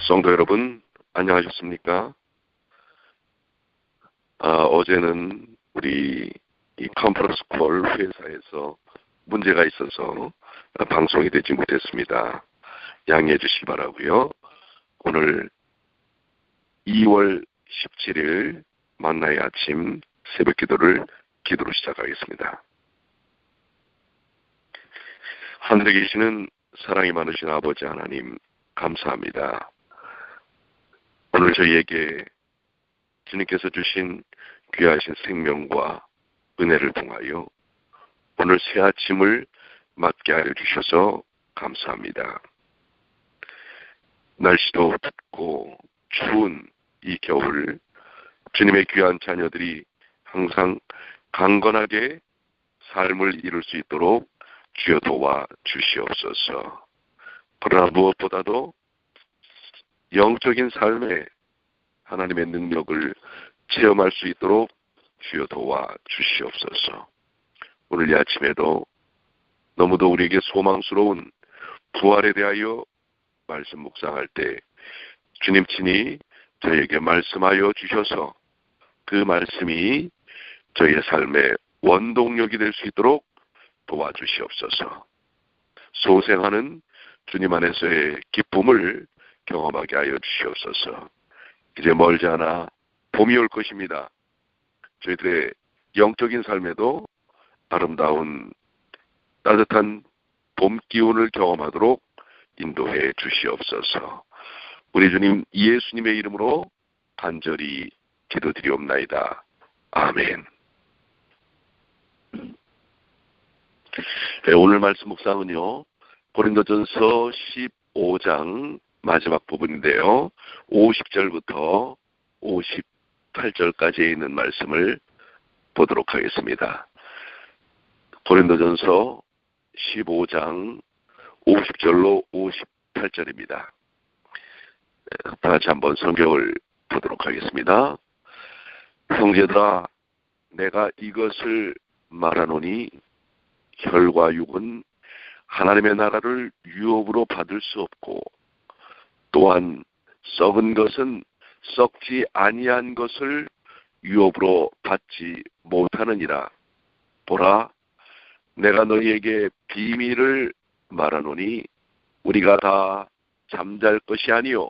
성도 여러분, 안녕하셨습니까? 어제는 우리 이 컨퍼런스 콜 회사에서 문제가 있어서 방송이 되지 못했습니다. 양해해 주시기 바라고요. 오늘 2월 17일 만나의 아침 새벽 기도로 시작하겠습니다. 하늘에 계시는 사랑이 많으신 아버지 하나님, 감사합니다. 오늘 저희에게 주님께서 주신 귀하신 생명과 은혜를 통하여 오늘 새 아침을 맞게 하여 주셔서 감사합니다. 날씨도 덥고 추운 이 겨울, 주님의 귀한 자녀들이 항상 강건하게 삶을 이룰 수 있도록 주여 도와 주시옵소서. 그러나 무엇보다도 영적인 삶에 하나님의 능력을 체험할 수 있도록 주여 도와 주시옵소서. 오늘 이 아침에도 너무도 우리에게 소망스러운 부활에 대하여 말씀 묵상할 때 주님 친히 저에게 말씀하여 주셔서 그 말씀이 저희의 삶의 원동력이 될 수 있도록 도와주시옵소서. 소생하는 주님 안에서의 기쁨을 경험하게 하여 주시옵소서. 이제 멀지 않아 봄이 올 것입니다. 저희들의 영적인 삶에도 아름다운 따뜻한 봄 기운을 경험하도록 인도해 주시옵소서. 우리 주님 예수님의 이름으로 간절히 기도드리옵나이다. 아멘. 네, 오늘 말씀 묵상은요, 고린도전서 15장 마지막 부분인데요, 50절부터 58절까지 있는 말씀을 보도록 하겠습니다. 고린도전서 15장 50절로 58절입니다. 다 같이 한번 성경을 보도록 하겠습니다. 형제들아, 내가 이것을 말하노니 혈과 육은 하나님의 나라를 유업으로 받을 수 없고, 또한 썩은 것은 썩지 아니한 것을 유업으로 받지 못하느니라. 보라, 내가 너희에게 비밀을 말하노니 우리가 다 잠잘 것이 아니요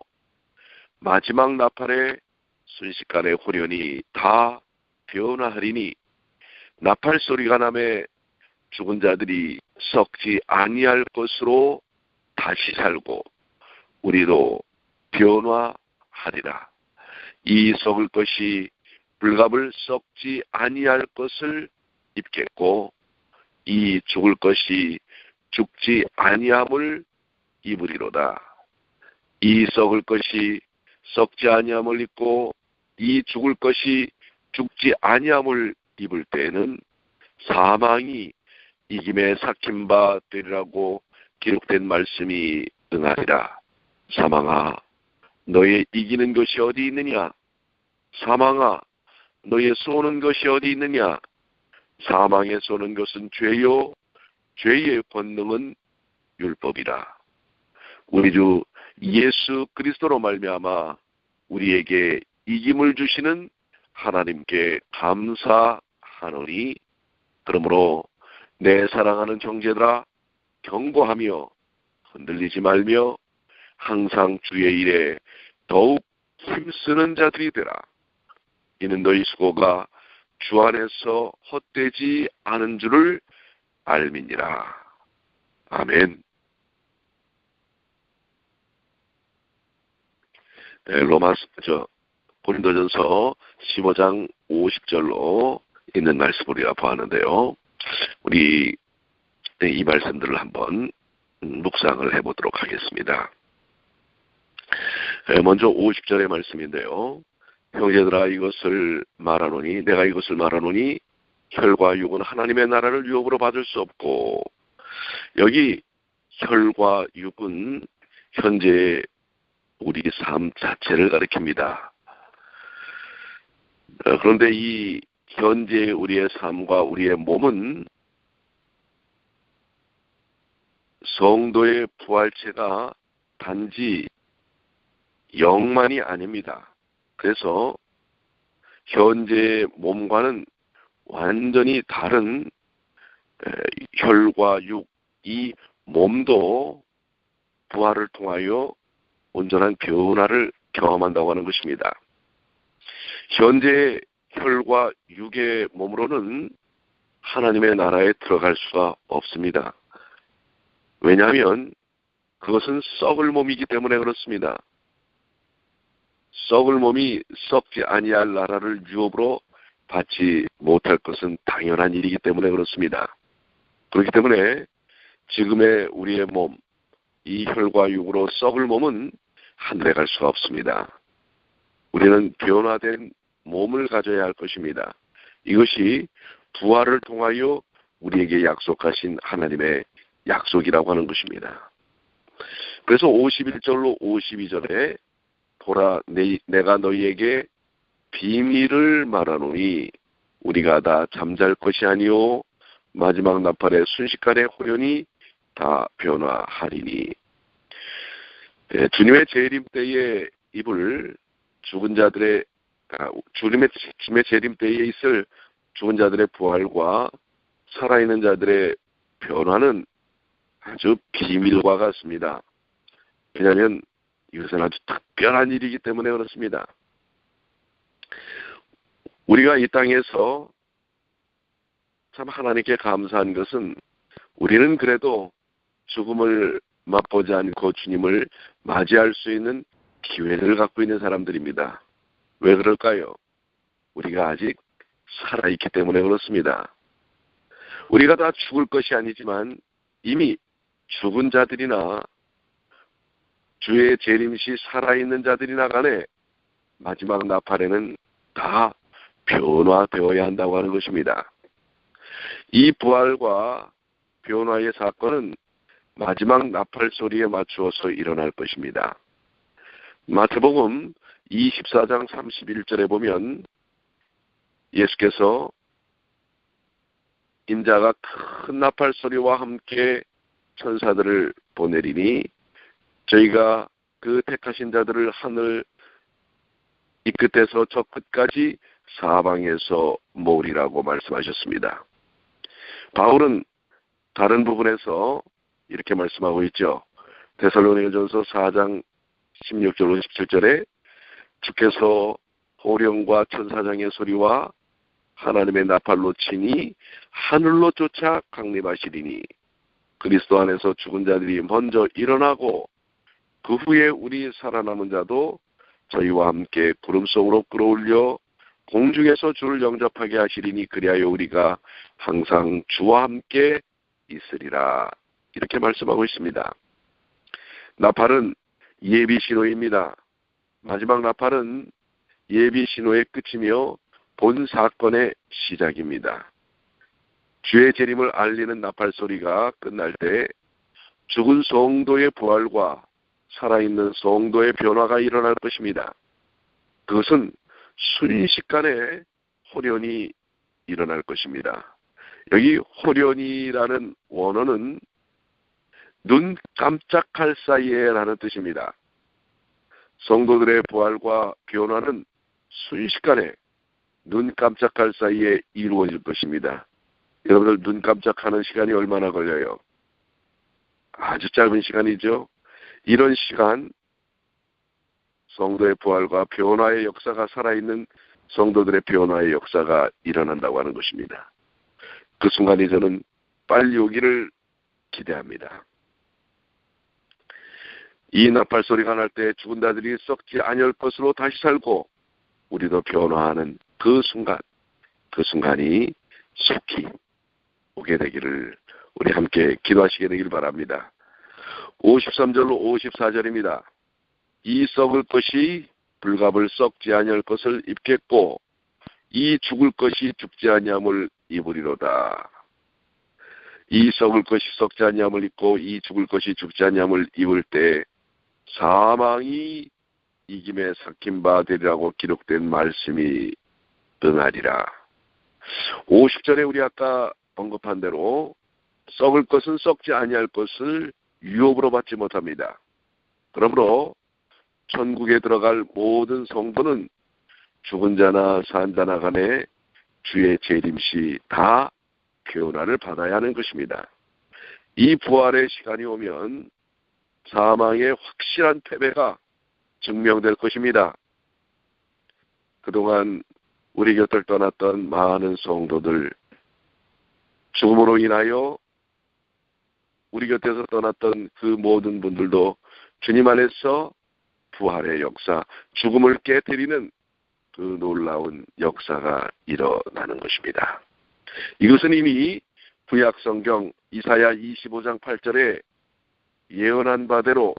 마지막 나팔에 순식간에 호련히 다 변화하리니, 나팔 소리가 나매 죽은 자들이 썩지 아니할 것으로 다시 살고 우리도 변화하리라. 이 썩을 것이 불갑을 썩지 아니할 것을 입겠고, 이 죽을 것이 죽지 아니함을 입으리로다. 이 썩을 것이 썩지 아니함을 입고 이 죽을 것이 죽지 아니함을 입을 때에는 사망이 이김에 삭힌 바 되리라고 기록된 말씀이 응하리라. 사망아, 너의 이기는 것이 어디 있느냐? 사망아, 너의 쏘는 것이 어디 있느냐? 사망에 쏘는 것은 죄요, 죄의 권능은 율법이라. 우리 주 예수 그리스도로 말미암아 우리에게 이김을 주시는 하나님께 감사하노니, 그러므로 내 사랑하는 형제들아, 경고하며 흔들리지 말며 항상 주의 일에 더욱 힘쓰는 자들이 되라. 이는 너희 수고가 주 안에서 헛되지 않은 줄을 알미니라. 아멘. 네, 고린도전서 15장 50절로 있는 말씀을 우리가 보았는데요. 우리 이 말씀들을 한번 묵상을 해보도록 하겠습니다. 먼저 50절의 말씀인데요. 형제들아, 이것을 말하노니, 내가 이것을 말하노니 혈과 육은 하나님의 나라를 유업으로 받을 수 없고, 여기 혈과 육은 현재 우리 삶 자체를 가리킵니다. 그런데 이 현재 우리의 삶과 우리의 몸은 성도의 부활체가 단지 영만이 아닙니다. 그래서 현재의 몸과는 완전히 다른 혈과 육, 이 몸도 부활을 통하여 온전한 변화를 경험한다고 하는 것입니다. 현재의 혈과 육의 몸으로는 하나님의 나라에 들어갈 수가 없습니다. 왜냐하면 그것은 썩을 몸이기 때문에 그렇습니다. 썩을 몸이 썩지 아니할 나라를 유업으로 받지 못할 것은 당연한 일이기 때문에 그렇습니다. 그렇기 때문에 지금의 우리의 몸, 이 혈과 육으로 썩을 몸은 하늘에 갈 수가 없습니다. 우리는 변화된 몸을 가져야 할 것입니다. 이것이 부활을 통하여 우리에게 약속하신 하나님의 약속이라고 하는 것입니다. 그래서 51절로 52절에 보라 내가 너희에게 비밀을 말하노니 우리가 다 잠잘 것이 아니요 마지막 나팔의 순식간에 호련히 다 변화하리니. 주님의 재림 때에 입을 죽은 자들의 주님의 재림 때에 있을 죽은 자들의 부활과 살아있는 자들의 변화는 아주 비밀과 같습니다. 왜냐하면 이것은 아주 특별한 일이기 때문에 그렇습니다. 우리가 이 땅에서 참 하나님께 감사한 것은 우리는 그래도 죽음을 맛보지 않고 주님을 맞이할 수 있는 기회를 갖고 있는 사람들입니다. 왜 그럴까요? 우리가 아직 살아있기 때문에 그렇습니다. 우리가 다 죽을 것이 아니지만 이미 죽은 자들이나 주의 재림시 살아있는 자들이나 간에 마지막 나팔에는 다 변화되어야 한다고 하는 것입니다. 이 부활과 변화의 사건은 마지막 나팔 소리에 맞추어서 일어날 것입니다. 마태복음 24장 31절에 보면 예수께서 인자가 큰 나팔 소리와 함께 천사들을 보내리니 저희가 그 택하신 자들을 하늘 이 끝에서 저 끝까지 사방에서 모으리라고 말씀하셨습니다. 바울은 다른 부분에서 이렇게 말씀하고 있죠. 데살로니가전서 4장 16절 17절에 주께서 호령과 천사장의 소리와 하나님의 나팔로 치니 하늘로 쫓아 강림하시리니 그리스도 안에서 죽은 자들이 먼저 일어나고 그 후에 우리 살아남은 자도 저희와 함께 구름 속으로 끌어올려 공중에서 주를 영접하게 하시리니 그리하여 우리가 항상 주와 함께 있으리라. 이렇게 말씀하고 있습니다. 나팔은 예비 신호입니다. 마지막 나팔은 예비 신호의 끝이며 본 사건의 시작입니다. 주의 재림을 알리는 나팔 소리가 끝날 때 죽은 성도의 부활과 살아있는 성도의 변화가 일어날 것입니다. 그것은 순식간에 호련히 일어날 것입니다. 여기 호련이라는 원어는 눈 깜짝할 사이에 라는 뜻입니다. 성도들의 부활과 변화는 순식간에 눈 깜짝할 사이에 이루어질 것입니다. 여러분들 눈 깜짝하는 시간이 얼마나 걸려요? 아주 짧은 시간이죠. 이런 시간 성도의 부활과 변화의 역사가 살아있는 성도들의 변화의 역사가 일어난다고 하는 것입니다. 그 순간이 저는 빨리 오기를 기대합니다. 이 나팔 소리가 날 때 죽은 자들이 썩지 아니할 것으로 다시 살고 우리도 변화하는 그 순간이 속히 오게 되기를 우리 함께 기도하시게 되길 바랍니다. 53절로 54절입니다. 이 썩을 것이 불갑을 썩지 아니할 것을 입겠고 이 죽을 것이 죽지 아니함을 입으리로다. 이 썩을 것이 썩지 아니함을 입고 이 죽을 것이 죽지 아니함을 입을 때 사망이 이김에 삭힌 바 되리라고 기록된 말씀이 응하리라. 50절에 우리 아까 언급한 대로 썩을 것은 썩지 아니할 것을 유업으로 받지 못합니다. 그러므로 천국에 들어갈 모든 성도는 죽은 자나 산 자나 간에 주의 재림시 다 교훈을 받아야 하는 것입니다. 이 부활의 시간이 오면 사망의 확실한 패배가 증명될 것입니다. 그동안 우리 곁을 떠났던 많은 성도들, 죽음으로 인하여 우리 곁에서 떠났던 그 모든 분들도 주님 안에서 부활의 역사, 죽음을 깨뜨리는 그 놀라운 역사가 일어나는 것입니다. 이것은 이미 구약성경 이사야 25장 8절에 예언한 바대로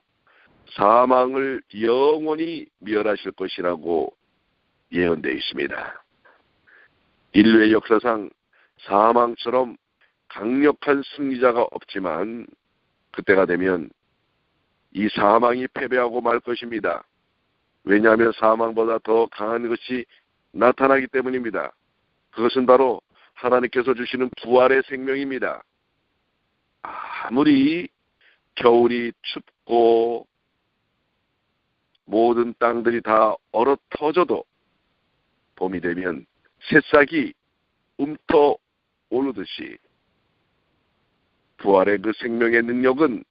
사망을 영원히 멸하실 것이라고 예언되어 있습니다. 인류의 역사상 사망처럼 강력한 승리자가 없지만 그때가 되면 이 사망이 패배하고 말 것입니다. 왜냐하면 사망보다 더 강한 것이 나타나기 때문입니다. 그것은 바로 하나님께서 주시는 부활의 생명입니다. 아무리 겨울이 춥고 모든 땅들이 다 얼어 터져도 봄이 되면 새싹이 움터 오르듯이 부활의 그 생명의 능력은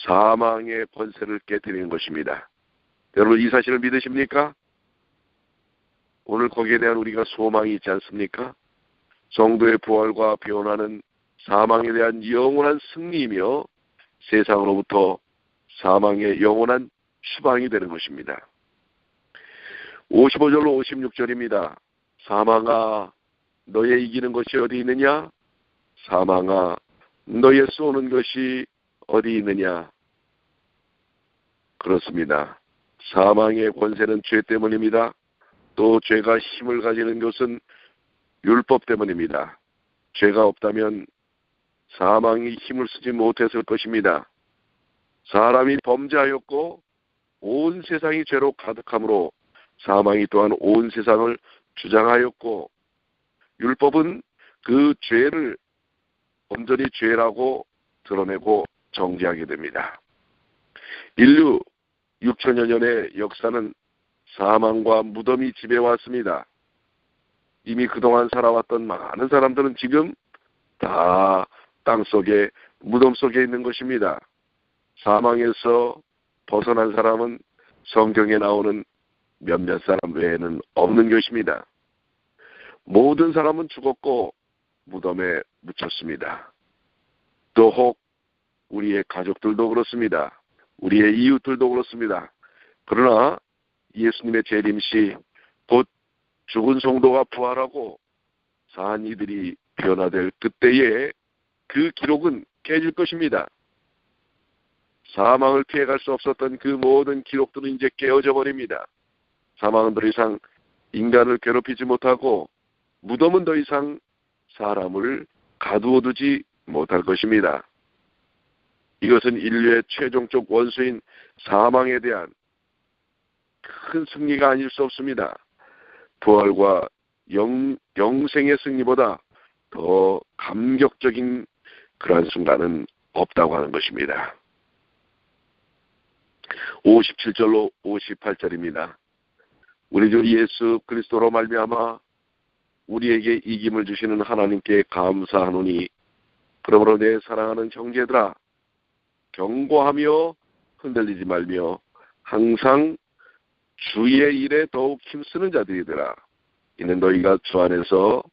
사망의 권세를 깨뜨리는 것입니다. 여러분 이 사실을 믿으십니까? 오늘 거기에 대한 우리가 소망이 있지 않습니까? 성도의 부활과 변화는 사망에 대한 영원한 승리이며 세상으로부터 사망의 영원한 추방이 되는 것입니다. 55절로 56절입니다. 사망아 너의 이기는 것이 어디 있느냐? 사망아 너의 쏘는 것이 어디 있느냐? 그렇습니다. 사망의 권세는 죄 때문입니다. 또 죄가 힘을 가지는 것은 율법 때문입니다. 죄가 없다면 사망이 힘을 쓰지 못했을 것입니다. 사람이 범죄하였고 온 세상이 죄로 가득하므로 사망이 또한 온 세상을 주장하였고 율법은 그 죄를 온전히 죄라고 드러내고 정죄하게 됩니다. 인류 6천여 년의 역사는 사망과 무덤이 지배해왔습니다. 이미 그동안 살아왔던 많은 사람들은 지금 다 땅속에 무덤 속에 있는 것입니다. 사망에서 벗어난 사람은 성경에 나오는 몇몇 사람 외에는 없는 것입니다. 모든 사람은 죽었고 무덤에 묻혔습니다. 또 혹 우리의 가족들도 그렇습니다. 우리의 이웃들도 그렇습니다. 그러나 예수님의 재림시 곧 죽은 성도가 부활하고 산 이들이 변화될 그때에 그 기록은 깨질 것입니다. 사망을 피해갈 수 없었던 그 모든 기록들은 이제 깨어져 버립니다. 사망은 더 이상 인간을 괴롭히지 못하고 무덤은 더 이상 사람을 가두어두지 못할 것입니다. 이것은 인류의 최종적 원수인 사망에 대한 큰 승리가 아닐 수 없습니다. 부활과 영생의 승리보다 더 감격적인 그러한 순간은 없다고 하는 것입니다. 57절로 58절입니다. 우리 주 예수 그리스도로 말미암아 우리에게 이김을 주시는 하나님께 감사하노니 그러므로 내 사랑하는 형제들아 경고하며 흔들리지 말며 항상 주의 일에 더욱 힘쓰는 자들이더라. 이는 너희가 주 안에서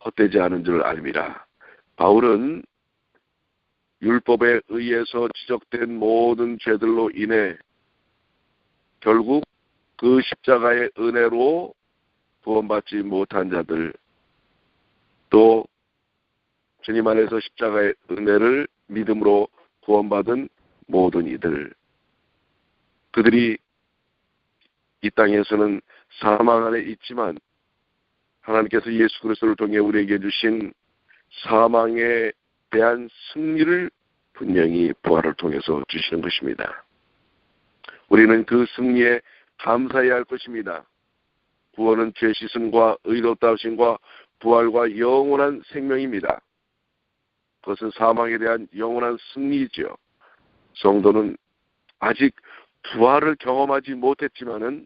헛되지 않은 줄 알미라. 바울은 율법에 의해서 지적된 모든 죄들로 인해 결국 그 십자가의 은혜로 구원받지 못한 자들, 또 주님 안에서 십자가의 은혜를 믿음으로 구원받은 모든 이들, 그들이 이 땅에서는 사망 안에 있지만 하나님께서 예수 그리스도를 통해 우리에게 주신 사망에 대한 승리를 분명히 부활을 통해서 주시는 것입니다. 우리는 그 승리에 감사해야 할 것입니다. 구원은 죄 씻음과 의롭다 하심과 부활과 영원한 생명입니다. 그것은 사망에 대한 영원한 승리이죠. 성도는 아직 부활을 경험하지 못했지만은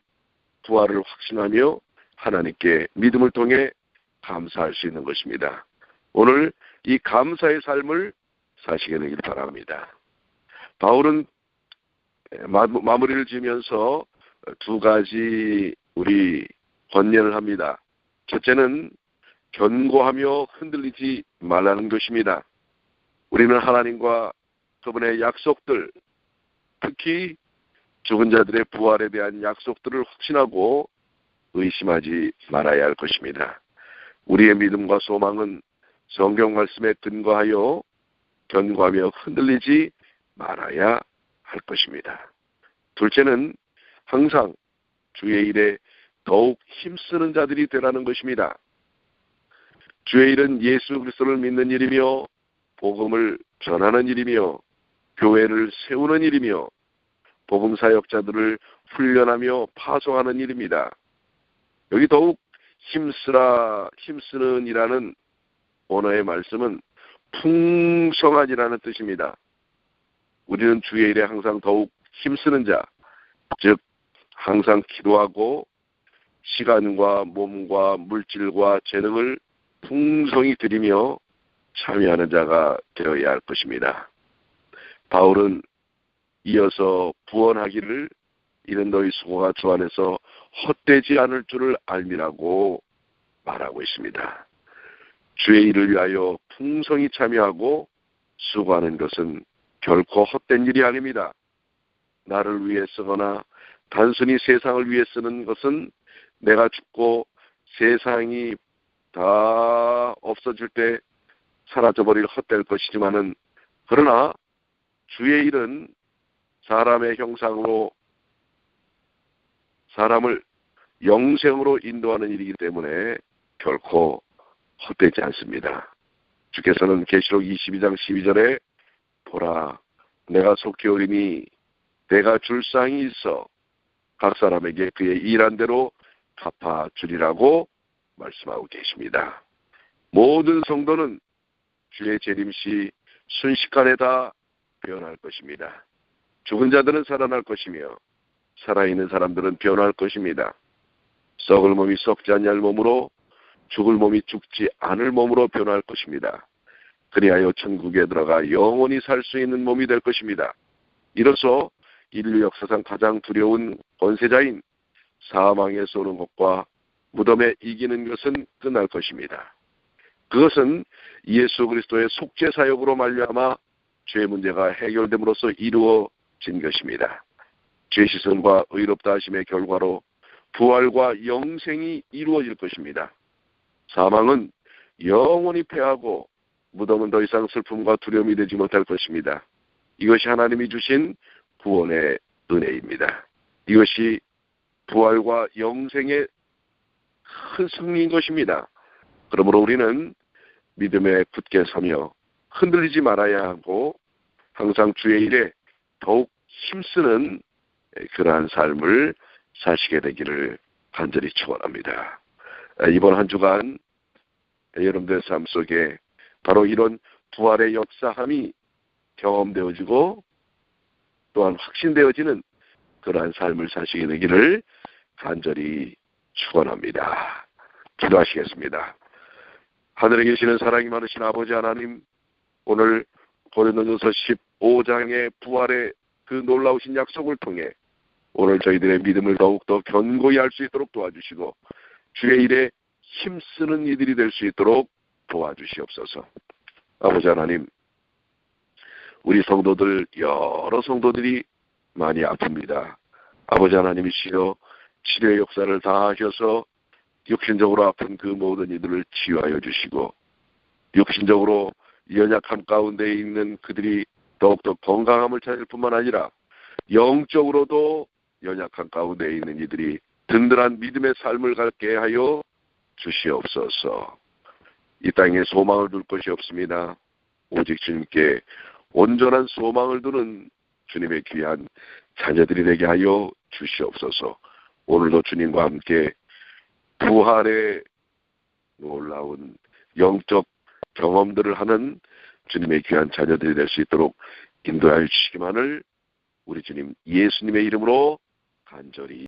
부활을 확신하며 하나님께 믿음을 통해 감사할 수 있는 것입니다. 오늘 이 감사의 삶을 사시게 되길 바랍니다. 바울은 마무리를 지으면서 두 가지 우리 권면을 합니다. 첫째는 견고하며 흔들리지 말라는 것입니다. 우리는 하나님과 그분의 약속들, 특히 죽은 자들의 부활에 대한 약속들을 확신하고 의심하지 말아야 할 것입니다. 우리의 믿음과 소망은 성경 말씀에 근거하여 견고하며 흔들리지 말아야 할 것입니다. 둘째는 항상 주의 일에 더욱 힘쓰는 자들이 되라는 것입니다. 주의 일은 예수 그리스도를 믿는 일이며 복음을 전하는 일이며 교회를 세우는 일이며 복음 사역자들을 훈련하며 파송하는 일입니다. 여기 더욱 힘쓰는 이라는 언어의 말씀은 풍성한이라는 뜻입니다. 우리는 주의 일에 항상 더욱 힘쓰는 자, 즉 항상 기도하고 시간과 몸과 물질과 재능을 풍성히 드리며 참여하는 자가 되어야 할 것입니다. 바울은 이어서 부언하기를 이는 너희 수고가 주 안에서 헛되지 않을 줄을 알미라고 말하고 있습니다. 주의 일을 위하여 풍성히 참여하고 수고하는 것은 결코 헛된 일이 아닙니다. 나를 위해 쓰거나 단순히 세상을 위해 쓰는 것은 내가 죽고 세상이 다 없어질 때 사라져버릴 헛될 것이지만은, 그러나 주의 일은 사람의 형상으로 사람을 영생으로 인도하는 일이기 때문에 결코 헛되지 않습니다. 주께서는 계시록 22장 12절에 보라 내가 속히 오리니 내가 줄 상이 있어 각 사람에게 그의 일한 대로 갚아주리라고 말씀하고 계십니다. 모든 성도는 주의 재림시 순식간에 다 변할 것입니다. 죽은 자들은 살아날 것이며 살아있는 사람들은 변할 것입니다. 썩을 몸이 썩지 않을 몸으로 죽을 몸이 죽지 않을 몸으로 변할 것입니다. 그리하여 천국에 들어가 영원히 살 수 있는 몸이 될 것입니다. 이로써 인류 역사상 가장 두려운 권세자인 사망에서 오는 것과 무덤에 이기는 것은 끝날 것입니다. 그것은 예수 그리스도의 속죄 사역으로 말미암아 죄의 문제가 해결됨으로써 이루어진 것입니다. 죄 씻음과 의롭다 하심의 결과로 부활과 영생이 이루어질 것입니다. 사망은 영원히 패하고 무덤은 더 이상 슬픔과 두려움이 되지 못할 것입니다. 이것이 하나님이 주신 구원의 은혜입니다. 이것이 부활과 영생의 큰 승리인 것입니다. 그러므로 우리는 믿음에 굳게 서며 흔들리지 말아야 하고 항상 주의 일에 더욱 힘쓰는 그러한 삶을 사시게 되기를 간절히 축원합니다. 이번 한 주간 여러분들의 삶 속에 바로 이런 부활의 역사함이 경험되어지고 또한 확신되어지는 그러한 삶을 사시게 되기를 간절히 축원합니다. 기도하시겠습니다. 하늘에 계시는 사랑이 많으신 아버지 하나님, 오늘 고린도전서 15장의 부활의 그 놀라우신 약속을 통해 오늘 저희들의 믿음을 더욱더 견고히 할 수 있도록 도와주시고 주의 일에 힘쓰는 이들이 될 수 있도록 도와주시옵소서. 아버지 하나님, 우리 성도들, 여러 성도들이 많이 아픕니다. 아버지 하나님이시여 치료의 역사를 다 하셔서 육신적으로 아픈 그 모든 이들을 치유하여 주시고 육신적으로 연약함 가운데 있는 그들이 더욱더 건강함을 찾을 뿐만 아니라 영적으로도 연약함 가운데 있는 이들이 든든한 믿음의 삶을 갖게 하여 주시옵소서. 이 땅에 소망을 둘 것이 없습니다. 오직 주님께 온전한 소망을 두는 주님의 귀한 자녀들이 되게 하여 주시옵소서. 오늘도 주님과 함께 부활의 놀라운 영적 경험들을 하는 주님의 귀한 자녀들이 될 수 있도록 인도하여 주시기만을 우리 주님 예수님의 이름으로 간절히